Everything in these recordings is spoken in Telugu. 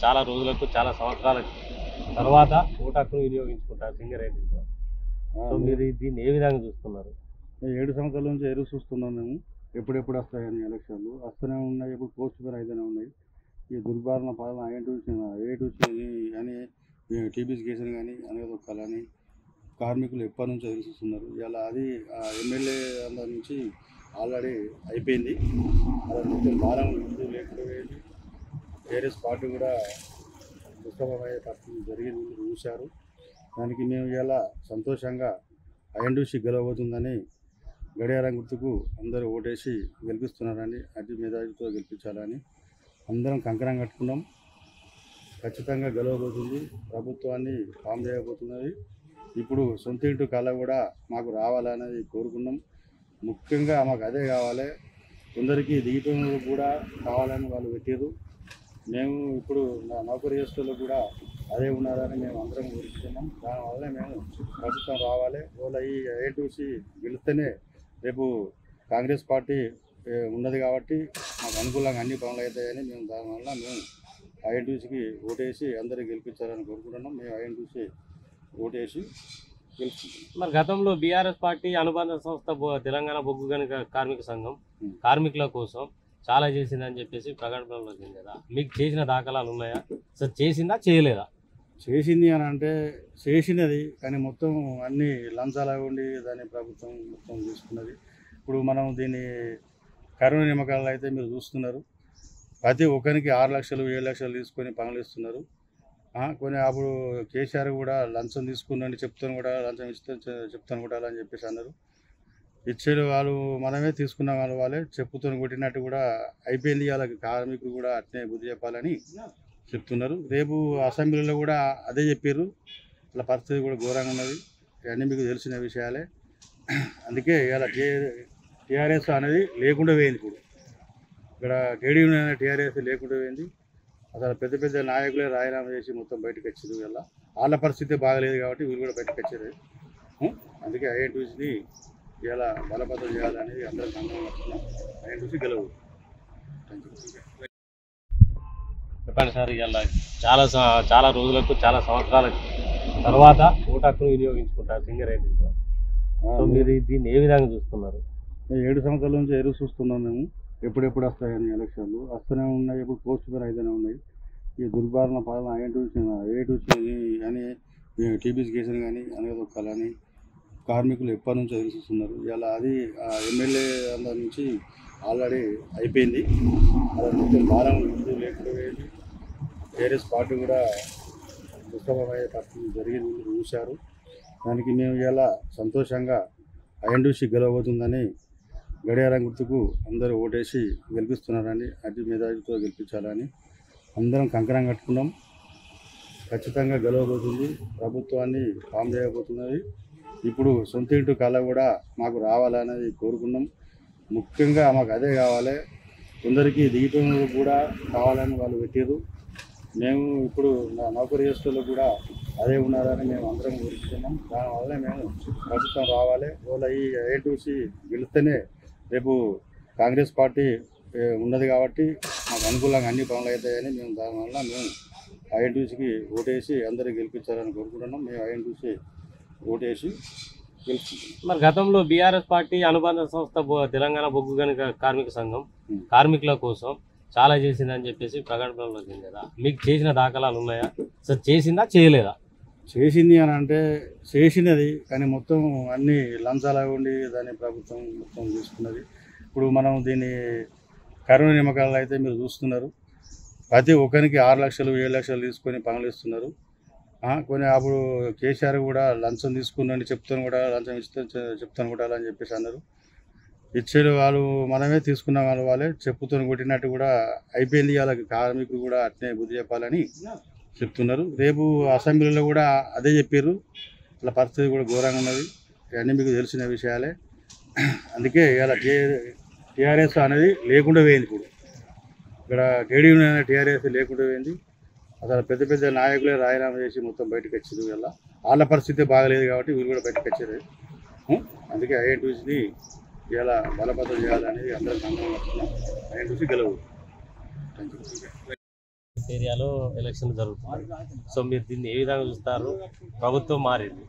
చాలా రోజులకు చాలా సంవత్సరాల తర్వాత ఓటు హక్కును వినియోగించుకుంటారు సింగరేణిలో. సో మీరు దీన్ని ఏ విధంగా చూస్తున్నారు? 7 సంవత్సరాల నుంచి ఎదురు చూస్తున్నాం మేము. ఎప్పుడెప్పుడు వస్తాయని ఎలక్షన్లు వస్తూనే ఉన్నాయి. ఇప్పుడు పోస్ట్ పోన్ అయితేనే ఉన్నాయి. ఈ దుర్భరణ పాలన ఏ టు అని టీబీసీ కేసులు కానీ అనగదొక్కాలని కార్మికులు ఎప్పటి నుంచి ఎదురు చూస్తున్నారు. ఇలా అది ఎమ్మెల్యే అందరి నుంచి ఆల్రెడీ అయిపోయింది. అలా మొత్తం భారం లేకుండా పోయింది. టీఆర్ఎస్ పార్టీ కూడా దుష్టమయ్యే పరిస్థితి జరిగింది, చూశారు. దానికి మేము ఇలా సంతోషంగా ఐఎన్టీయూసీ గెలవబోతుందని గడియారం గుర్తుకు అందరూ ఓటేసి గెలిపిస్తున్నారని, అతి మెజారిటీతో గెలిపించాలని అందరం కంకణం కట్టుకున్నాం. ఖచ్చితంగా గెలవబోతుంది, ప్రభుత్వాన్ని ఫామ్ చేయబోతున్నది. ఇప్పుడు సొంత ఇంటి కళ కూడా మాకు రావాలనేది కోరుకున్నాం. ముఖ్యంగా మాకు అదే కావాలి. కొందరికి దీపంలో కూడా కావాలని వాళ్ళు పెట్టారు. మేము ఇప్పుడు నౌకరీ చేసేటోళ్ళు కూడా అదే ఉన్నారని మేము అందరం కోరుకుంటున్నాం. దానివల్ల మేము ప్రభుత్వం రావాలి. వాళ్ళ ఈ ఐఎన్టీయూసీ గెలిస్తేనే రేపు కాంగ్రెస్ పార్టీ ఉన్నది కాబట్టి మాకు అనుకూలంగా అన్ని పనులు అవుతాయని మేము దానివల్ల మేము ఐఎన్టీయూసీకి ఓటేసి అందరూ గెలిపించాలని కోరుకుంటున్నాం. మేము ఐఎన్టీయూసీ ఓటేసి గెలుపుకుంటున్నాం. మరి గతంలో బీఆర్ఎస్ పార్టీ అనుబంధ సంస్థ తెలంగాణ బొగ్గు గనుక కార్మిక సంఘం కార్మికుల కోసం చాలా చేసిందని చెప్పేసి ప్రకటనలో వచ్చింది కదా, మీకు చేసిన దాఖలాలు ఉన్నాయా? సార్ చేసిందా చేయలేదా? చేసింది అని అంటే చేసినది, కానీ మొత్తం అన్ని లంచాలు ఉండి దాన్ని ప్రభుత్వం మొత్తం తీసుకున్నది. ఇప్పుడు మనం దీన్ని కరోనా నియామకాలు అయితే మీరు చూస్తున్నారు. ప్రతి ఒక్కరికి 6 లక్షలు 7 లక్షలు తీసుకొని పనులు ఇస్తున్నారు. కొన్ని అప్పుడు కేసీఆర్ కూడా లంచం తీసుకున్నాను చెప్తాను కూడా లంచం చెప్తాను కూడా అని చెప్పేసి అన్నారు. ఇచ్చేది వాళ్ళు మనమే తీసుకున్న వాళ్ళే చెప్పుతో కొట్టినట్టు కూడా అయిపోయింది. వాళ్ళకి కార్మికులు కూడా అట్నే బుద్ధి చెప్పాలని చెప్తున్నారు. రేపు అసెంబ్లీలో కూడా అదే చెప్పారు. అలా పరిస్థితి కూడా ఘోరంగా ఉన్నది. ఇవన్నీ మీకు తెలిసిన విషయాలే. అందుకే ఇలా టీఆర్ఎస్ అనేది లేకుండా పోయింది. ఇప్పుడు ఇక్కడ టీడీపీ టీఆర్ఎస్ లేకుండా పోయింది. అసలు పెద్ద పెద్ద నాయకులే రాజీనామా చేసి మొత్తం బయటకు వచ్చారు. ఇలా వాళ్ళ పరిస్థితి బాగలేదు కాబట్టి వీళ్ళు కూడా బయటకు వచ్చారు. అందుకే ఐఎన్టీయూసీని ఇలా బలపతం చేయాలనేది అందరూ అనుకుంటున్నాం. ఐఎన్టీయూసీ గెలవు. చెప్పండి సార్, ఇలా చాలా రోజులకు చాలా సంవత్సరాల తర్వాత ఓటు హక్కును వినియోగించుకుంటారు సింగరేణిలో. సో మీరు దీన్ని ఏ విధంగా చూస్తున్నారు? 7 సంవత్సరాల నుంచి ఎదురు చూస్తున్నాం మేము. ఎప్పుడెప్పుడు వస్తాయని ఎలక్షన్లు వస్తూనే ఉన్నాయి. ఇప్పుడు పోస్ట్ పోన్ అయితేనే ఉన్నాయి. ఈ దుర్భరణ పాలన ఏ టు అని టీబీసీ కేసులు కానీ అనగదొక్కాలని కార్మికులు ఎప్పటి నుంచి ఎదురు చూస్తున్నారు. ఇలా అది ఎమ్మెల్యే అందరి నుంచి ఆల్రెడీ అయిపోయింది. అలా మొత్తం భారం లేకుండా పోయింది. టీఆర్ఎస్ పార్టీ కూడా దుష్టమయ్యే పరిస్థితి జరిగింది, చూశారు. దానికి మేము ఇలా సంతోషంగా ఐఎన్టీయూసీ గెలవబోతుందని గడియారం గుర్తుకు అందరూ ఓటేసి గెలిపిస్తున్నారని, అతి మెజారిటీతో గెలిపించాలని అందరం కంకణం కట్టుకున్నాం. ఖచ్చితంగా గెలవబోతుంది, ప్రభుత్వాన్ని ఫామ్ చేయబోతున్నది. ఇప్పుడు సొంత ఇంటి కళ కూడా మాకు రావాలనేది కోరుకున్నాం. ముఖ్యంగా మాకు అదే కావాలి. కొందరికి దీపంలో కూడా కావాలని వాళ్ళు పెట్టారు. మేము ఇప్పుడు నౌకరీ చేసేటోళ్ళు కూడా అదే ఉన్నారని మేము అందరం కోరుకుంటున్నాం. దానివల్ల మేము ప్రభుత్వం రావాలి. వాళ్ళ ఈ ఐఎన్టీయూసీ గెలిస్తేనే రేపు కాంగ్రెస్ పార్టీ ఉన్నది కాబట్టి మాకు అనుకూలంగా అన్ని పనులు అవుతాయని మేము దానివల్ల మేము ఐఎన్టీయూసీకి ఓటేసి అందరూ గెలిపించాలని కోరుకుంటున్నాం. మేము ఐఎన్టీయూసీ ఓటేసి గెలుపుకుంటున్నాం. మరి గతంలో బీఆర్ఎస్ పార్టీ అనుబంధ సంస్థ తెలంగాణ బొగ్గు గనుక కార్మిక సంఘం కార్మికుల కోసం చాలా చేసిందని చెప్పేసి ప్రకటనలో వచ్చింది కదా, మీకు చేసిన దాఖలాలు ఉన్నాయా? సార్ చేసిందా చేయలేదా? చేసింది అని అంటే చేసినది, కానీ మొత్తం అన్ని లంచాలు ఉండి దాన్ని ప్రభుత్వం మొత్తం తీసుకున్నది. ఇప్పుడు మనం దీన్ని కరోనా నియామకాలు అయితే మీరు చూస్తున్నారు. ప్రతి ఒక్కరికి 6 లక్షలు 7 లక్షలు తీసుకొని పనులు ఇస్తున్నారు. కొన్ని అప్పుడు కేసీఆర్ కూడా లంచం తీసుకున్నాను చెప్తాను కూడా లంచం చెప్తాను కూడా అని చెప్పేసి అన్నారు. ఇచ్చేది వాళ్ళు మనమే తీసుకున్న వాళ్ళే చెప్పుతో కొట్టినట్టు కూడా అయిపోయింది. వాళ్ళకి కార్మికులు కూడా అట్నే బుద్ధి చెప్పాలని చెప్తున్నారు. రేపు అసెంబ్లీలో కూడా అదే చెప్పారు. అలా పరిస్థితి కూడా ఘోరంగా ఉన్నది. ఇవన్నీ మీకు తెలిసిన విషయాలే. అందుకే ఇలా టీఆర్ఎస్ అనేది లేకుండా పోయింది. ఇప్పుడు ఇక్కడ టీడీపీ టీఆర్ఎస్ లేకుండా పోయింది. అసలు పెద్ద పెద్ద నాయకులే రాజీనామా చేసి మొత్తం బయటకు వచ్చారు. ఇలా వాళ్ళ పరిస్థితి బాగలేదు కాబట్టి వీళ్ళు కూడా బయటకు వచ్చారు. అందుకే ఐఎన్టీయూసీని ఇలా బలపతం చేయాలనేది అందరూ అనుకుంటున్నాం. ఐఎన్టీయూసీ గెలవు. ఏరియాలో ఎలక్షన్ జరుగుతుంది. సో మీరు దీన్ని ఏ విధంగా చూస్తారు? ప్రభుత్వం మారింది,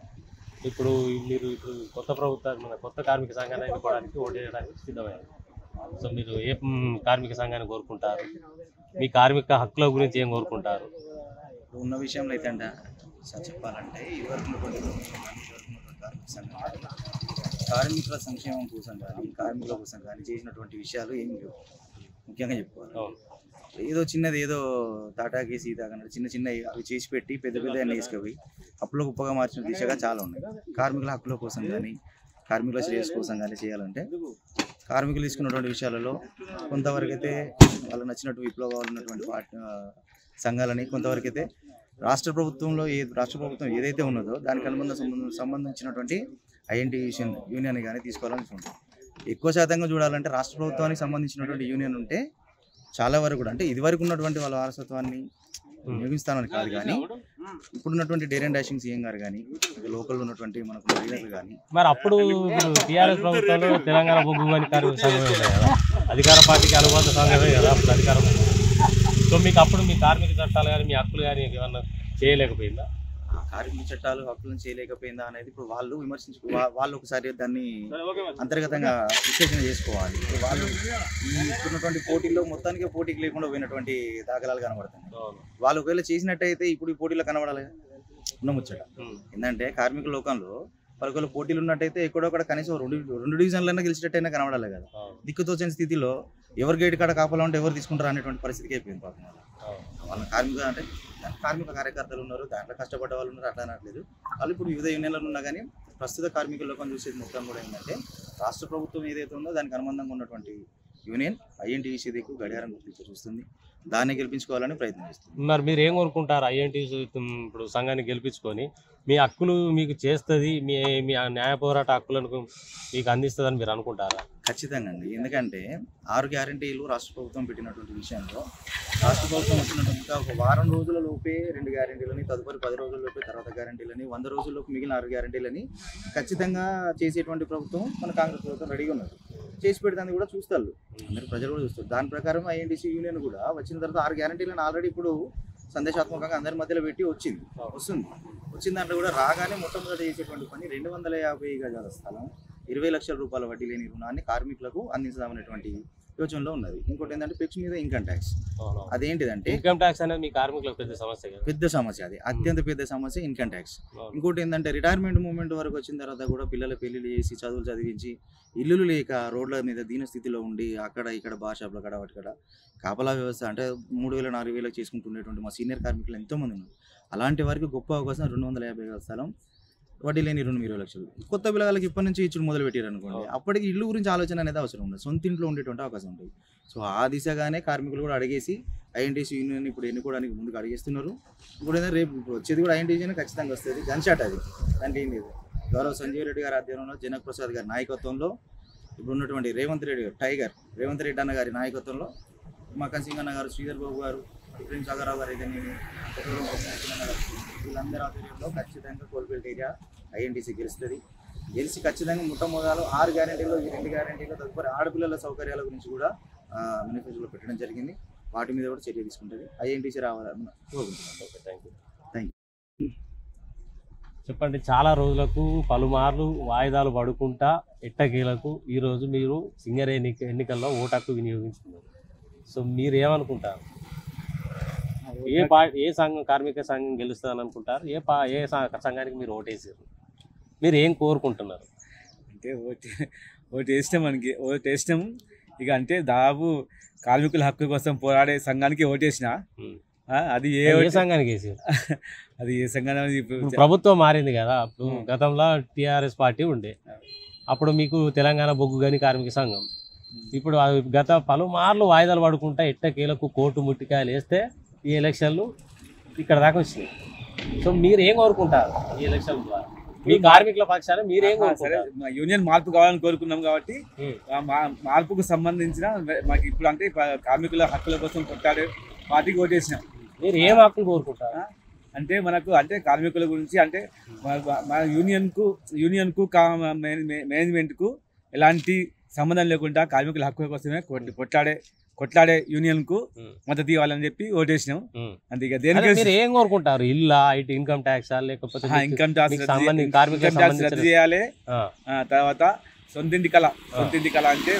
ఇప్పుడు కొత్త ప్రభుత్వం మన కొత్త కార్మిక సంఘాన్ని ఎన్నుకోవడానికి ఓటు వేయడానికి సిద్ధమైంది. సో మీరు ఏ కార్మిక సంఘాన్ని కోరుకుంటారు? మీ కార్మిక హక్కుల గురించి ఏం కోరుకుంటారు? ఉన్న విషయంలో అయితే చెప్పాలంటే ఇదివరకు కార్మికుల సంక్షేమం కోసం కానీ కార్మికుల కోసం కానీ చేసినటువంటి విషయాలు ఏమి లేవు. ముఖ్యంగా చెప్పుకోవాలి, ఏదో చిన్నది ఏదో తాటాకి సీతాకన్నట్టు చిన్న చిన్న అవి చేసి పెట్టి పెద్ద పెద్ద వేసుకవి అప్పులో గొప్పగా మార్చిన దిశగా చాలా ఉన్నాయి. కార్మికుల హక్కుల కోసం కానీ కార్మికుల శ్రేయస్ కోసం కానీ చేయాలంటే కార్మికులు తీసుకున్నటువంటి విషయాలలో కొంతవరకు అయితే వాళ్ళు నచ్చినట్టు విప్లవాలు ఉన్నటువంటి సంఘాలని కొంతవరకు అయితే రాష్ట్ర ప్రభుత్వం ఏదైతే ఉన్నదో దానికి సంబంధించినటువంటి ఐఎన్టీయూషన్ యూనియన్ కానీ తీసుకోవాలని చూడండి. ఎక్కువ శాతంగా చూడాలంటే రాష్ట్ర ప్రభుత్వానికి సంబంధించినటువంటి యూనియన్ ఉంటే చాలా వరకు కూడా అంటే ఇదివరకు ఉన్నటువంటి వాళ్ళ వారసత్వాన్ని వినియోగిస్తానని కాదు, కానీ ఇప్పుడున్నటువంటి డేర్ అండ్ డాషింగ్ సీఎం గారు కానీ లోకల్ ఉన్నటువంటి మనకు లీడర్లు కానీ మరి అప్పుడు టీఆర్ఎస్ ప్రభుత్వంలో తెలంగాణ బొగ్గు గని కార్మిక సంఘమే ఉంది కదా, అధికార పార్టీకి అనుబంధ సంఘమే కదా అప్పుడు అధికారం. సో మీకు అప్పుడు మీ కార్మిక చట్టాలు కానీ మీ హక్కులు కానీ ఏమన్నా చేయలేకపోయిందా? కార్మిక చట్టాలు హక్కులను చేయలేకపోయిందా అనేది ఇప్పుడు వాళ్ళు వాళ్ళు ఒకసారి దాన్ని అంతర్గతంగా విశ్లేషణ చేసుకోవాలి. వాళ్ళు ఇప్పుడున్నటువంటి పోటీల్లో మొత్తానికి పోటీకి లేకుండా పోయినటువంటి దాఖలాలు కనబడుతుంది. వాళ్ళు ఒకవేళ చేసినట్టయితే ఇప్పుడు ఈ పోటీలో కనబడాలి ఉన్నముచ్చట. ఏంటంటే కార్మిక లోకంలో వాళ్ళ పోటీలు ఉన్నట్టయితే ఎక్కడొక్కడ కనీసం రెండు డివిజన్లన్నా గెలిచేటట్టయినా కనబడాలి కదా. దిక్కుతోచని స్థితిలో ఎవరు గేట్ కాడ కాపాలంటే ఎవరు తీసుకుంటారు అనేటువంటి పరిస్థితికి అయిపోయింది పాపం. వాళ్ళ కార్మిక కార్యకర్తలు ఉన్నారు, దాంట్లో కష్టపడ్డ వాళ్ళు ఉన్నారు, అట్లా అనట్లేదు. వాళ్ళు ఇప్పుడు వివిధ యూనియన్లు ఉన్నా కానీ ప్రస్తుత కార్మికుల లోకం చూసేది మొత్తం కూడా ఏంటంటే రాష్ట్ర ప్రభుత్వం ఏదైతే ఉందో దానికి అనుబంధంగా ఉన్నటువంటి యూనియన్ ఐఎన్టీయూసీ దిక్కు గడియారం గుర్తించి చూస్తుంది, దాన్ని గెలిపించుకోవాలని ప్రయత్నం చేస్తుంది. మరి మీరు ఏం కోరుకుంటారు? ఐఎన్టీయూసీ ఇప్పుడు సంఘాన్ని గెలిపించుకొని మీ హక్కులు మీకు చేస్తుంది, మీ న్యాయ పోరాట హక్కులను మీకు అందిస్తుందని మీరు అనుకుంటారా? ఖచ్చితంగా అండి. ఎందుకంటే 6 గ్యారంటీలు రాష్ట్ర ప్రభుత్వం పెట్టినటువంటి విషయంలో రాష్ట్ర ప్రభుత్వం వచ్చినటువంటి ఒక వారం రోజుల లోపే 2 గ్యారంటీలని, తదుపరి 10 రోజుల లోపే తర్వాత గ్యారంటీలని, 100 రోజుల్లోపు మిగిలిన 6 గ్యారంటీలని ఖచ్చితంగా చేసేటువంటి ప్రభుత్వం మన కాంగ్రెస్ ప్రభుత్వం రెడీగా ఉన్నది. చేసి పెడతాన్ని కూడా చూస్తారు, అందరు ప్రజలు కూడా చూస్తారు. దాని ప్రకారం ఐఎన్టీసీ యూనియన్ కూడా వచ్చిన తర్వాత 6 గ్యారంటీలను ఆల్రెడీ ఇప్పుడు సందేశాత్మకంగా అందరి మధ్యలో పెట్టి వచ్చిన దాంట్లో కూడా రాగానే మొట్టమొదటి చేసేటువంటి పని 250 గజాల స్థలం 20 లక్షల రూపాయల వడ్డీ లేని రుణాన్ని కార్మికులకు అందించదామనేటువంటి యోచనలో ఉన్నది. ఇంకోటి ఏంటంటే పెక్స్ మీద ఇన్కమ్ ట్యాక్స్. అదేంటిదంటే ఇన్కమ్ ట్యాక్స్ అనేది మీ కార్మికులకు పెద్ద సమస్య, అది అత్యంత పెద్ద సమస్య ఇన్కమ్ ట్యాక్స్. ఇంకోటి ఏంటంటే రిటైర్మెంట్ మూమెంట్ వరకు వచ్చిన తర్వాత కూడా పిల్లల పెళ్లిళ్ళు చేసి చదువులు చదివించి ఇల్లులు లేక రోడ్ల మీద దీన స్థితిలో ఉండి అక్కడ ఇక్కడ బాషాప్ల కడ వాటికడ కాపలా వ్యవస్థ అంటే 3,000-4,000 చేసుకుంటున్నటువంటి మా సీనియర్ కార్మికులు ఎంతోమంది ఉన్నారు. అలాంటి వారికి గొప్ప అవకాశం 250 గజాల స్థలం వడ్డీ లేని 20 లక్షలు. కొత్త పిల్లలకి ఇప్పటి నుంచి ఇచ్చుడు మొదలు పెట్టారు అనుకోండి, అప్పటికి ఇల్లు గురించి ఆలోచన అనేది అవసరం ఉండదు, సొంత ఇంట్లో ఉండేటువంటి అవకాశం ఉంటుంది. సో ఆ దిశగానే కార్మికులు కూడా అడిగేసి ఐఎన్టీసీ యూనియన్ ఇప్పుడు ఎన్నుకోవడానికి ముందుకు అడిగేస్తున్నారు. ఇప్పుడు ఏదైనా రేపు వచ్చేది కూడా ఐఎన్టీసీ ఖచ్చితంగా వస్తుంది. గన్ షాట్ అది, దానికి ఏం లేదు. గౌరవ సంజీవ్ రెడ్డి గారి ఆధ్వర్యంలో, జనక్ ప్రసాద్ గారి నాయకత్వంలో, ఇప్పుడు ఉన్నటువంటి రేవంత్ రెడ్డి అన్న గారి నాయకత్వంలో, మకన్ సింగ్ అన్న గారు, శ్రీధర్ బాబు గారు, ప్రిన్స్ సాగరావు గారు అయితే నేను వీళ్ళందరి ఆధ్వర్యంలో ఖచ్చితంగా కోల్పేట ఏరియా ఐఎన్టీసీ గెలిచి ఖచ్చితంగా మొట్టమొదలు 6 గ్యారంటీలో ఈ 2 గ్యారంటీలో తదుపరి ఆడపిల్లల సౌకర్యాల గురించి కూడా మేనిఫెస్టోలో పెట్టడం జరిగింది. వాటి మీద కూడా చర్య తీసుకుంటుంది. ఐఎన్టీసీ రావాలని కోరుకుంటున్నాను. Thank you. చెప్పండి, చాలా రోజులకు పలుమార్లు వాయిదాలు పడుకుంటా ఎట్టకేలకు ఈరోజు మీరు సింగర్ ఎన్నికల్లో ఓటు హక్కు వినియోగించుకున్నారు. సో మీరు ఏమనుకుంటారు? ఏ సంఘం, కార్మిక సంఘం గెలుస్తుందని అనుకుంటారు? ఏ సంఘానికి మీరు ఓటేసారు? మీరు ఏం కోరుకుంటున్నారు? అంటే ఓటు వేసినాం ఇక అంటే దాదాపు కార్మికుల హక్కు కోసం పోరాడే సంఘానికి ఓటేసిన. అది ఏ సంఘానికి వేసారు? అది ఏ సంఘానికి? ప్రభుత్వం మారింది కదా, అప్పుడు గతంలో టీఆర్ఎస్ పార్టీ ఉండే, అప్పుడు మీకు తెలంగాణ బొగ్గు గని కార్మిక సంఘం. ఇప్పుడు గత పలుమార్లు వాయిదాలు పడుకుంటా ఎట్టకేలకు కోర్టు ముట్టికాయలు వేస్తే ఈ ఎలక్షన్లు ఇక్కడ దాకా వచ్చినాయి. సో మీరు ఏం కోరుకుంటారు ఈ ఎలక్షన్ ద్వారా? మీ కార్మికుల పక్షాన మీరేం కోరుకుంటారు? యూనియన్ మార్పు కావాలని కోరుకున్నాం కాబట్టి మార్పుకు సంబంధించిన మాకు ఇప్పుడు అంటే కార్మికుల హక్కుల కోసం కొట్టాడే పార్టీకి ఓటేసినాం. మీరు ఏం హక్కులు కోరుకుంటారు? అంటే మనకు అంటే కార్మికుల గురించి అంటే మన యూనియన్కు మేనేజ్మెంట్కు ఎలాంటి సంబంధం లేకుండా కార్మికుల హక్కుల కోసమే కొట్లాడే కొట్లాడే యూనియన్ కు మద్దతు ఇవ్వాలని చెప్పి ఓటేసినాం. అంతే. ఇక దేనికి మీరు ఏం కోరుకుంటారు? ఇల్లా, ఇటు ఇన్కమ్ ట్యాక్స్ లేకపోతే ఇన్కమ్ ట్యాక్స్ రద్దు చేయాలి. తర్వాత సొంతింటి కళ అంటే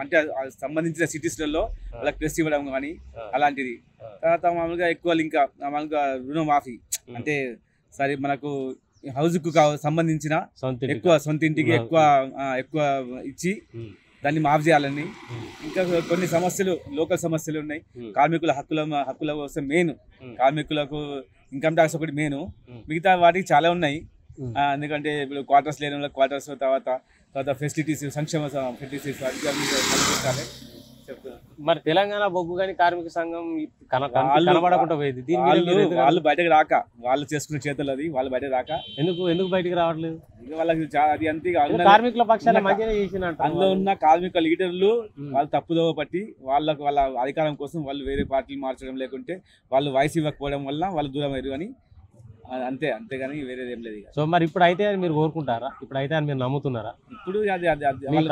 అంటే సంబంధించిన సిటీస్లలో వాళ్ళకి ప్రెస్ ఇవ్వడం కానీ అలాంటిది. తర్వాత మామూలుగా ఎక్కువ ఇంకా మామూలుగా రుణమాఫీ అంటే సరే మనకు హౌస్ కు సంబంధించిన ఎక్కువ సొంతింటికి ఎక్కువ ఇచ్చి దాన్ని మాఫ్ చేయాలని. ఇంకా కొన్ని సమస్యలు లోకల్ సమస్యలు ఉన్నాయి. కార్మికుల హక్కుల కోసం మెయిన్ కార్మికులకు ఇన్కమ్ ట్యాక్స్ ఒకటి మెయిన్. మిగతా వాటికి చాలా ఉన్నాయి. ఎందుకంటే ఇప్పుడు క్వార్టర్స్ లేని వాళ్ళకి క్వార్టర్స్, తర్వాత ఫెసిలిటీస్, సంక్షేమ ఫెసిలిటీస్ కల్పించాలి. మరి తెలంగాణ బొగ్గు కానీ కార్మిక సంఘం కనబడకుండా పోయింది. వాళ్ళు బయటకు రాక, వాళ్ళు చేసుకునే చేతులు అది వాళ్ళు బయటకు రాక ఎందుకు బయటకు రావట్లేదు? వాళ్ళకి అది అంతే. కార్మికుల పక్షాన మంచిగా చేసిన అందులో ఉన్న కార్మిక లీడర్లు వాళ్ళు తప్పుదోవ పట్టి వాళ్ళ అధికారం కోసం వాళ్ళు వేరే పార్టీలు మార్చడం, లేకుంటే వాళ్ళు వాయిస్ ఇవ్వకపోవడం వల్ల వాళ్ళు దూరం అయ్యారు అని అంతేగాని వేరేది ఏం లేదు. సో మరి ఇప్పుడు అయితే మీరు కోరుకుంటారా? ఇప్పుడు అయితే మీరు నమ్ముతున్నారా? ఇప్పుడు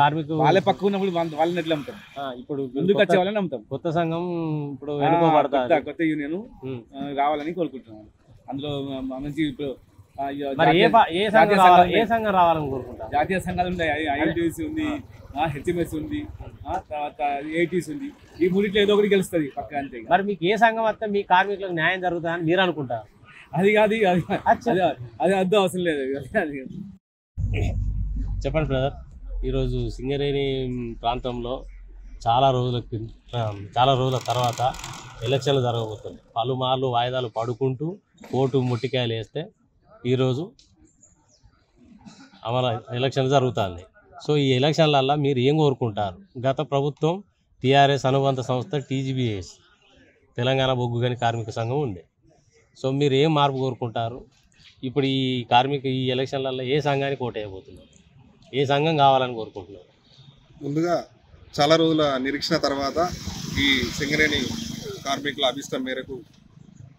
కార్మికులు వాళ్ళే పక్క ఉన్నప్పుడు వాళ్ళని ఎట్లా నమ్ముతాం? ఇప్పుడు ముందుకు వచ్చే వాళ్ళని నమ్ముతాం. కొత్త సంఘం ఇప్పుడు కొత్త యూనియన్ రావాలని కోరుకుంటున్నాం. అందులో మంచి ఇప్పుడు ఏ సంఘం రావాలని కోరుకుంటారు? జాతీయ సంఘాలు ఉన్నాయి. ఐఎన్టీసీ ఉంది, హెచ్ఎంఎస్ ఉంది, తర్వాత ఏటీస్ ఉంది. ఈ మూడిట్లో ఏదో ఒకటి గెలుస్తుంది పక్క. అంతే. మరి మీకు ఏ సంఘం వస్తే మీ కార్మికులకు న్యాయం జరుగుతుందని మీరు అనుకుంటారు? అది కాదు, అది అర్థం అవసరం లేదు. చెప్పండి బ్రదర్. ఈరోజు సింగరేణి ప్రాంతంలో చాలా రోజుల తర్వాత ఎలక్షన్లు జరగబోతుంది. పలుమార్లు వాయిదాలు పడుకుంటూ కోర్టు ముట్టికాయలు వేస్తే ఈరోజు ఎలక్షన్ జరుగుతుంది. సో ఈ ఎలక్షన్లల్లో మీరు ఏం కోరుకుంటారు? గత ప్రభుత్వం టీఆర్ఎస్ అనుబంధ సంస్థ టీజీబీఎస్ తెలంగాణ బొగ్గు గని కార్మిక సంఘం ఉంది. సో మీరు ఏం మార్పు కోరుకుంటారు? ఇప్పుడు ఈ ఎలక్షన్లలో ఏ సంఘానికి ఓటు వేయబోతున్నారు? ఏ సంఘం కావాలని కోరుకుంటున్నారు? ముందుగా చాలా రోజుల నిరీక్షణ తర్వాత ఈ సింగరేణి కార్మికుల అభిష్టం మేరకు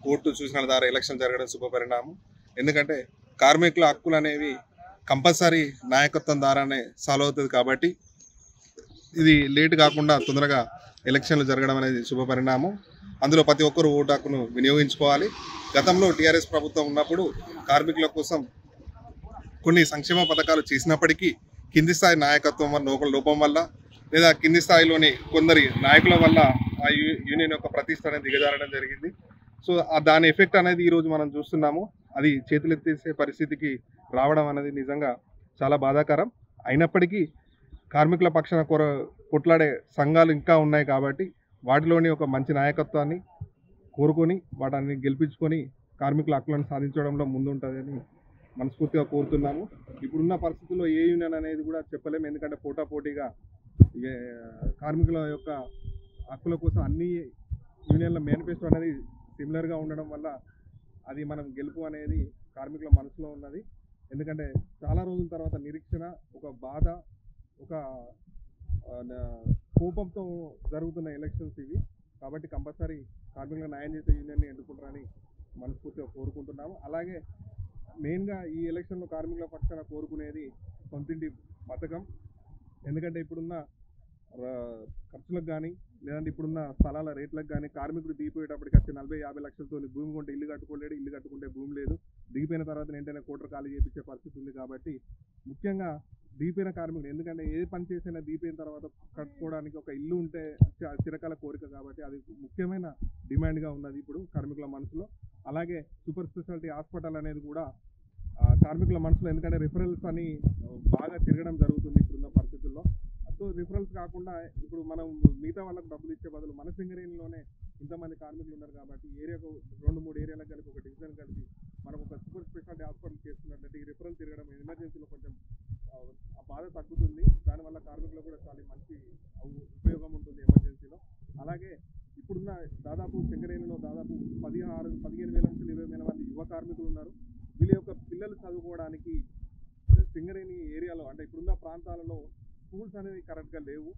కోర్టు సూచనల ద్వారా ఎలక్షన్ జరగడం శుభపరిణామం. ఎందుకంటే కార్మికుల హక్కులు అనేవి కంపల్సరీ నాయకత్వం ద్వారానే సాల్వ్ అవుతుంది. కాబట్టి ఇది లేట్ కాకుండా తొందరగా ఎలక్షన్లు జరగడం అనేది శుభపరిణామం. అందులో ప్రతి ఒక్కరు ఓటు హక్కును వినియోగించుకోవాలి. గతంలో టీఆర్ఎస్ ప్రభుత్వం ఉన్నప్పుడు కార్మికుల కోసం కొన్ని సంక్షేమ పథకాలు చేసినప్పటికీ కింది స్థాయి నాయకత్వం లోపం వల్ల లేదా కింది స్థాయిలోని కొందరి నాయకుల వల్ల ఆ యూనియన్ యొక్క ప్రతిష్ట అనేది దిగజారడం జరిగింది. సో దాని ఎఫెక్ట్ అనేది ఈరోజు మనం చూస్తున్నాము. అది చేతులెత్తేసే పరిస్థితికి రావడం అనేది నిజంగా చాలా బాధాకరం. అయినప్పటికీ కార్మికుల పక్షాన కొట్లాడే సంఘాలు ఇంకా ఉన్నాయి. కాబట్టి వాటిలోని ఒక మంచి నాయకత్వాన్ని కోరుకొని వాటిని గెలిపించుకొని కార్మికుల హక్కులను సాధించడంలో ముందుంటుందని మనస్ఫూర్తిగా కోరుతున్నాము. ఇప్పుడున్న పరిస్థితుల్లో ఏ యూనియన్ అనేది కూడా చెప్పలేము. ఎందుకంటే పోటాపోటీగా కార్మికుల యొక్క హక్కుల కోసం అన్ని యూనియన్ల మేనిఫెస్టో అనేది సిమిలర్గా ఉండడం వల్ల అది మనం గెలుపు అనేది కార్మికుల మనసులో ఉన్నది. ఎందుకంటే చాలా రోజుల తర్వాత నిరీక్షణ, ఒక బాధ, ఒక కోపంతో జరుగుతున్న ఎలక్షన్స్ ఇవి. కాబట్టి కంపల్సరీ కార్మికులకు న్యాయం చేసే యూనియన్ని ఎన్నుకుంటారని మనస్ఫూర్తిగా కోరుకుంటున్నాము. అలాగే మెయిన్గా ఈ ఎలక్షన్లో కార్మికుల పక్షాన కోరుకునేది సొంతింటి పథకం. ఎందుకంటే ఇప్పుడున్న ఖర్చులకు కానీ లేదంటే ఇప్పుడున్న స్థలాల రేట్లకు కానీ కార్మికుడు దిగిపోయేటప్పటికి వచ్చి 40-50 లక్షలతో భూమి కొంటే ఇల్లు కట్టుకోలేడు, ఇల్లు కట్టుకుంటే భూమి లేదు. దిగిపోయిన తర్వాత వెంటనే కోటర్ ఖాళీ చేయించే పరిస్థితి ఉంది. కాబట్టి ముఖ్యంగా దిగిపోయిన కార్మికుడు, ఎందుకంటే ఏ పని చేసినా దిగిపోయిన తర్వాత కట్టుకోవడానికి ఒక ఇల్లు ఉంటే చిరకాల కోరిక. కాబట్టి అది ముఖ్యమైన డిమాండ్గా ఉన్నది ఇప్పుడు కార్మికుల మనసులో. అలాగే సూపర్ స్పెషాలిటీ హాస్పిటల్ అనేది కూడా కార్మికుల మనసులో, ఎందుకంటే రిఫరల్స్ అని బాగా తిరగడం జరుగుతుంది ఇప్పుడున్న పరిస్థితుల్లో. సో రిఫరల్స్ కాకుండా ఇప్పుడు మనం మిగతా వాళ్ళకి డబ్బులు ఇచ్చే బదులు మన సింగరేణిలోనే ఇంతమంది కార్మికులు ఉన్నారు కాబట్టి ఏరియాకు 2-3 ఏరియాలకు కలిపి ఒక డివిజన్ కలిపి మనం ఒక సూపర్ స్పెషాలిటీ హాస్పిటల్ చేసుకున్నట్లయితే ఈ రిఫరల్ తిరగడం ఎమర్జెన్సీలో కొంచెం బాధ తగ్గుతుంది. దానివల్ల కార్మికులకు కూడా చాలా మంచి ఉపయోగం ఉంటుంది ఎమర్జెన్సీలో. అలాగే ఇప్పుడున్న దాదాపు సింగరేణిలో దాదాపు 15,000 నుంచి 20,000 మంది యువ కార్మికులు ఉన్నారు. వీళ్ళ యొక్క పిల్లలు చదువుకోవడానికి సింగరేణి ఏరియాలో అంటే ఇప్పుడున్న ప్రాంతాలలో స్కూల్స్ అనేవి కరెక్ట్గా లేవు.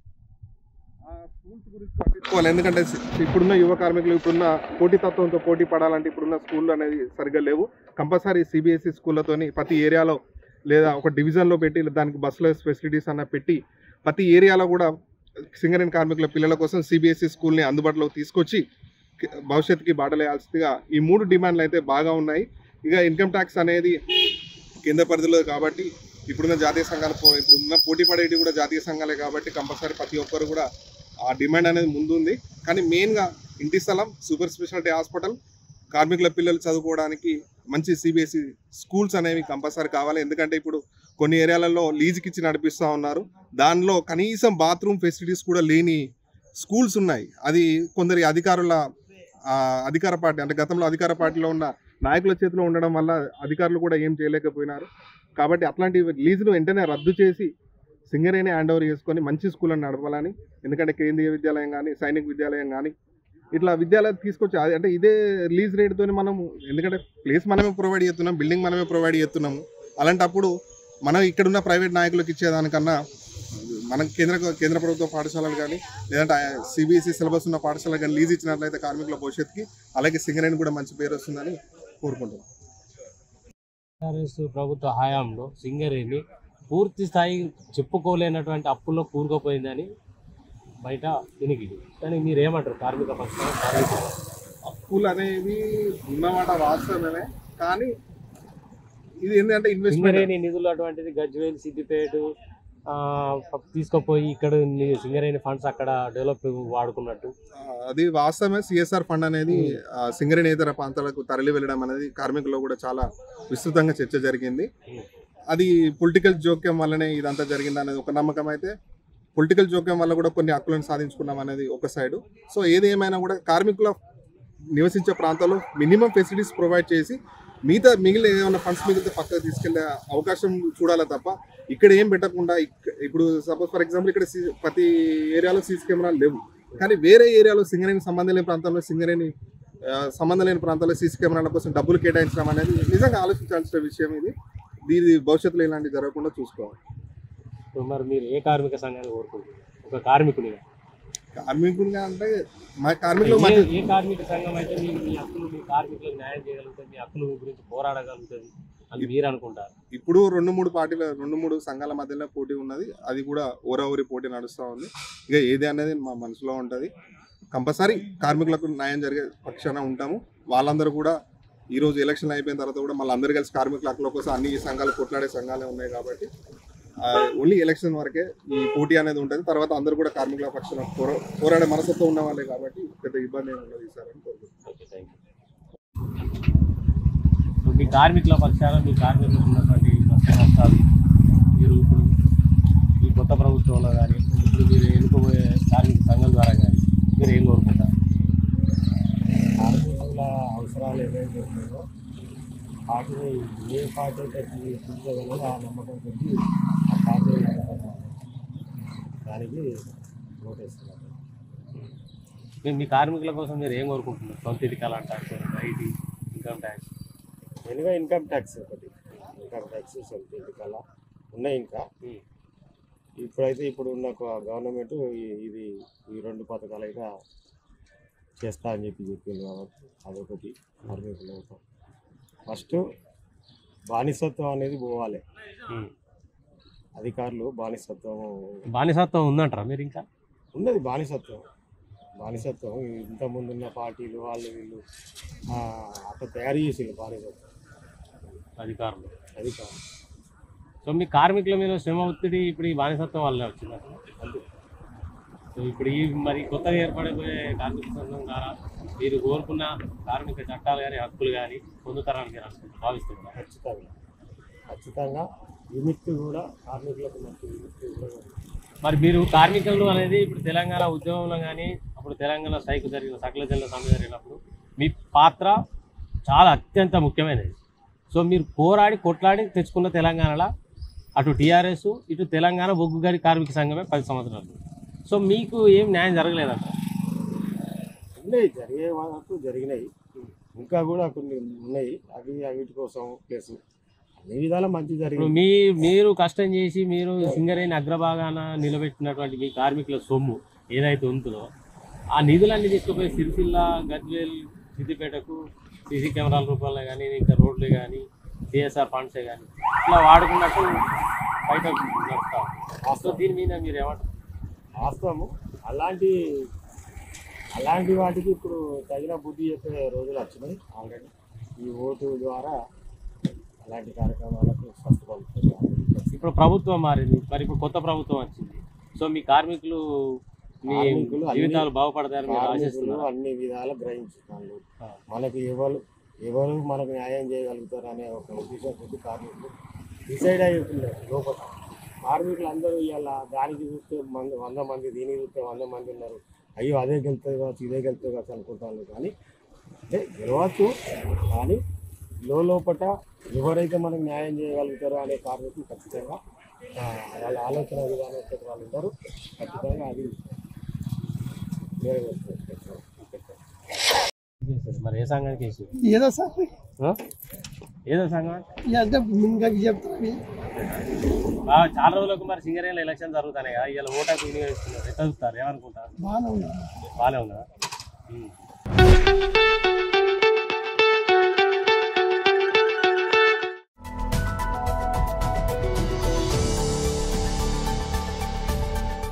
ఆ స్కూల్స్ గురించి పట్టించుకోవాలి. ఎందుకంటే ఇప్పుడున్న యువ కార్మికులు ఇప్పుడున్న పోటీతత్వంతో పోటీ పడాలంటే ఇప్పుడున్న స్కూళ్ళు అనేది సరిగ్గా లేవు. కంపల్సరీ సిబిఎస్ఈ స్కూళ్ళతోని ప్రతి ఏరియాలో లేదా ఒక డివిజన్లో పెట్టి దానికి బస్సుల ఫెసిలిటీస్ అన్న పెట్టి ప్రతి ఏరియాలో కూడా సింగరేణి కార్మికుల పిల్లల కోసం సిబిఎస్ఈ స్కూల్ని అందుబాటులోకి తీసుకొచ్చి భవిష్యత్తుకి బాటలేయాల్సిందిగా ఈ 3 డిమాండ్లు అయితే బాగా ఉన్నాయి. ఇక ఇన్కమ్ ట్యాక్స్ అనేది కేంద్ర పరిధిలో కాబట్టి ఇప్పుడున్న జాతీయ సంఘాలు ఇప్పుడున్న పోటీ పడేవి కూడా జాతీయ సంఘాలే కాబట్టి కంపల్సరీ ప్రతి ఒక్కరు కూడా ఆ డిమాండ్ అనేది ముందుంది. కానీ మెయిన్గా ఇంటి స్థలం, సూపర్ స్పెషాలిటీ హాస్పిటల్, కార్మికుల పిల్లలు చదువుకోవడానికి మంచి సిబిఎస్ఈ స్కూల్స్ అనేవి కంపల్సరీ కావాలి. ఎందుకంటే ఇప్పుడు కొన్ని ఏరియాలలో లీజుకి ఇచ్చి నడిపిస్తూ ఉన్నారు. దానిలో కనీసం బాత్రూమ్ ఫెసిలిటీస్ కూడా లేని స్కూల్స్ ఉన్నాయి. అది కొందరి అధికార పార్టీ అంటే గతంలో అధికార పార్టీలో ఉన్న నాయకుల చేతిలో ఉండడం వల్ల అధికారులు కూడా ఏం చేయలేకపోయినారు. కాబట్టి అట్లాంటి లీజును వెంటనే రద్దు చేసి సింగరేణి హ్యాండ్ ఓవర్ చేసుకొని మంచి స్కూళ్ళని నడపాలని. ఎందుకంటే కేంద్రీయ విద్యాలయం కానీ, సైనిక విద్యాలయం కానీ ఇట్లా విద్యాలయం తీసుకొచ్చి అంటే ఇదే లీజ్ రేట్తో మనము, ఎందుకంటే ప్లేస్ మనమే ప్రొవైడ్ చేస్తున్నాం, బిల్డింగ్ మనమే ప్రొవైడ్ చేస్తున్నాము. అలాంటప్పుడు మనం ఇక్కడున్న ప్రైవేట్ నాయకులకు ఇచ్చేదానికన్నా మనం కేంద్ర ప్రభుత్వ పాఠశాలలు కానీ లేదంటే సిబిఎస్ఈ సిలబస్ ఉన్న పాఠశాలలు కానీ లీజ్ ఇచ్చినట్లయితే కార్మికుల భవిష్యత్తుకి అలాగే సింగరేణి కూడా మంచి పేరు వస్తుందని కోరుకుంటున్నాం. ప్రభుత్వ హయాంలో సింగరేణి పూర్తి స్థాయి చెప్పుకోలేనటువంటి అప్పుల్లో కూరుకుపోయిందని బయట వినికిడి. కానీ మీరు ఏమంటారు కార్మిక పక్షాన? అప్పులు అనేవి ఉన్నమాట వాస్తవమే, కానీ ఇది ఏంటంటే సింగరేణి నిధులు అటువంటిది గజ్వేల్, సిద్దిపేట తీసుకుపోయి ఇక్కడ సింగరేణి ఫండ్స్ అక్కడ డెవలప్ వాడుకున్నట్టు అది వాస్తవమే. సిఎస్ఆర్ ఫండ్ అనేది సింగరేణి ఇతర ప్రాంతాలకు తరలి వెళ్ళడం అనేది కార్మికుల్లో కూడా చాలా విస్తృతంగా చర్చ జరిగింది. అది పొలిటికల్ జోక్యం వల్లనే ఇదంతా జరిగింది అనేది ఒక నమ్మకం. అయితే పొలిటికల్ జోక్యం వల్ల కూడా కొన్ని హక్కులను సాధించుకున్నాం అనేది ఒక సైడు. సో ఏది ఏమైనా కూడా కార్మికుల నివసించే ప్రాంతాల్లో మినిమం ఫెసిలిటీస్ ప్రొవైడ్ చేసి మిగిలిన ఏమైనా ఫండ్స్ మిగిలితే పక్కకు తీసుకెళ్లే అవకాశం చూడాలి తప్ప ఇక్కడ ఏం పెట్టకుండా ఇప్పుడు సపోజ్ ఫర్ ఎగ్జాంపుల్ ఇక్కడ ప్రతి ఏరియాలో సీసీ కెమెరాలు లేవు, కానీ వేరే ఏరియాలో సింగరేణి సంబంధం లేని ప్రాంతంలో సంబంధం లేని ప్రాంతాల్లో సీసీ కెమెరాల కోసం డబ్బులు కేటాయించడం అనేది నిజంగా ఆలోచించాల్సిన విషయం. దీని భవిష్యత్తులో ఇలాంటివి జరగకుండా చూసుకోవాలి. మరి మీరు ఏ కార్మిక సంఘాన్ని కోరుకుంటున్నారు? ఒక కార్మికునిగా అంటే మా కార్మికులు ఏ కార్మిక సంఘం అయితే మీ హక్కులు, మీ కార్మికులకు న్యాయం చేయగలుగుతుంది, మీ హక్కుల గురించి పోరాడగలుగుతుంది అని మీరు అనుకుంటారు? ఇప్పుడు 2-3 సంఘాల మధ్యలో పోటీ ఉన్నది. అది కూడా ఓరావరి పోటీ నడుస్తూ ఉంది. ఇక ఏది అనేది మా మనసులో ఉంటుంది. కంపల్సరీ కార్మికులకు న్యాయం జరిగే పక్షాన ఉంటాము. వాళ్ళందరూ కూడా ఈరోజు ఎలక్షన్ అయిపోయిన తర్వాత కూడా మళ్ళీ అందరూ కలిసి కార్మికుల హక్కుల కోసం అన్ని సంఘాలు కొట్లాడే సంఘాలే ఉన్నాయి. కాబట్టి ఓన్లీ ఎలక్షన్ వరకే ఈ పోటీ అనేది ఉంటుంది. తర్వాత అందరూ కూడా కార్మికుల పక్షాన పోరాడే మనసుతో ఉన్న వాళ్ళే కాబట్టి పెద్ద ఇబ్బంది ఏమి ఉండదు ఈసారి అని కోరుకుంటున్నాను. మీ కార్మికుల పక్షాన మీ కార్మికులకు ఉన్నటువంటి నష్టాలు మీరు ఇప్పుడు ఈ కొత్త ప్రభుత్వంలో కానీ ఇప్పుడు మీరు ఎన్నుకోబోయే కార్మిక సంఘం ద్వారా కానీ మీరు ఏం కోరుకుంటారు? కార్మికుల అవసరాలు ఏవైతే ఉన్నాయో వాటిని ఏ పార్టీ అయితే తీర్చగలదో ఆ నమ్మకం కొద్ది ఆ పార్టీ దానికి ఓటేస్తున్నారు. మీ కార్మికుల కోసం మీరు ఏం కోరుకుంటున్నారు? సొంత ఇదికాల ట్యాక్స్, ఐటీ, ఇన్కమ్ ట్యాక్స్, మెయిన్గా ఇన్కమ్ ట్యాక్స్ ఒకటి. ఇన్కమ్ ట్యాక్స్, సొంత ఇదికాల ఉన్నాయి. ఇంకా ఇప్పుడైతే ఇప్పుడు ఉన్న గవర్నమెంట్ ఇది ఈ 2 పథకాలు అయితే చేస్తా అని చెప్పింది కాబట్టి అదొకటి. కార్మికులు ఫస్ట్ బానిసత్వం అనేది పోవాలి. అధికారులు బానిసత్వం ఉందంటారా మీరు? ఇంకా ఉన్నది బానిసత్వం. ఇంతకుముందు ఉన్న పార్టీలు వాళ్ళు వీళ్ళు అట్లా తయారు చేసేది బానిసత్వం అధికారులు. సో మీ కార్మికుల మీద శ్రమ ఒత్తిడి ఇప్పుడు ఈ బానిసత్వం వల్లే వచ్చింది అంతే. సో ఇప్పుడు ఈ మరి కొత్తగా ఏర్పడబోయే కార్మిక సంఘం ద్వారా మీరు కోరుకున్న కార్మిక చట్టాలు కానీ హక్కులు కానీ పొందుతారని మీరు భావిస్తున్నారు? ఖచ్చితంగా విముక్తి కూడా కార్మికులకు మరి మీరు కార్మికులు అనేది ఇప్పుడు తెలంగాణ ఉద్యమంలో కానీ అప్పుడు తెలంగాణ స్ట్రైక్ జరిగిన సకల జిల్లా సమ్మె జరిగినప్పుడు మీ పాత్ర చాలా అత్యంత ముఖ్యమైనది. సో మీరు కొట్లాడి తెచ్చుకున్న తెలంగాణలో అటు టీఆర్ఎస్ ఇటు తెలంగాణ బొగ్గు గని కార్మిక సంఘమే 10 సంవత్సరాలు. సో మీకు ఏం న్యాయం జరగలేదంట? జరిగే వరకు జరిగినాయి, ఇంకా కూడా కొన్ని ఉన్నాయి. వీటి కోసం ప్లస్ అన్ని విధాల మంచి జరిగింది. మీరు కష్టం చేసి మీరు సింగరేణి అగ్రభాగాన నిలబెట్టినటువంటి మీ కార్మికుల సొమ్ము ఏదైతే ఉంటుందో ఆ నిధులన్నీ తీసుకుపోయి సిరిసిల్ల, గజ్వేల్, సిద్దిపేటకు సీసీ కెమెరాల రూపంలో కానీ ఇంకా రోడ్లు కానీ సిఎస్ఆర్ ఫండ్సే కానీ ఇట్లా వాడుకున్నట్టు బయట నడుస్తాం. సో దీని మీద మీరు ఏమంటారు? వాస్తవము. అలాంటి వాటికి ఇప్పుడు తగిన బుద్ధి చెప్పే రోజులు వచ్చినాయి ఆల్రెడీ. ఈ ఓటు ద్వారా అలాంటి కార్యక్రమాలకు స్వస్థపడుతుంది. ఇప్పుడు ప్రభుత్వం మారింది, మరి ఇప్పుడు కొత్త ప్రభుత్వం వచ్చింది. సో మీ కార్మికులు మీ జీవితాలు బాగుపడతాయని మీరు ఆశిస్తున్నారు? అన్ని విధాలు గ్రహించుతాను. మనకి ఎవరు మనకు న్యాయం చేయగలుగుతారు అనే ఒక ఉద్దేశం కొద్ది కార్మికులు డిసైడ్ అవుతున్నారు లోపల. కార్మికులు అందరూ ఇవాళ దానికి చూస్తే 100 మంది, దీనికి చూస్తే 100 మంది ఉన్నారు. అయ్యో అదే గెలుతుంది కావచ్చు, ఇదే గెలుతుంది కావచ్చు అనుకుంటాను. కానీ అంటే గెలవచ్చు, కానీ లోపట ఎవరైతే మనకు న్యాయం చేయగలుగుతారో అనే కార్మికులు ఖచ్చితంగా వాళ్ళ ఆలోచన విధానం వాళ్ళు ఉంటారు. ఖచ్చితంగా అది మరి ఏ సంఘానికి వేసారు? ఏదో సార్ ఏదో సంఘం అంటే ముందుగా చెప్తాను. చాలా రోజులకు మరి సింగరేణిలో ఎలక్షన్ జరుగుతాయి కదా, ఇలా ఓటాకు వినియోగిస్తున్నారు. ఎట్లా చూస్తారు, ఏమనుకుంటారు? బాగానే ఉంది. బాగానే ఉందా?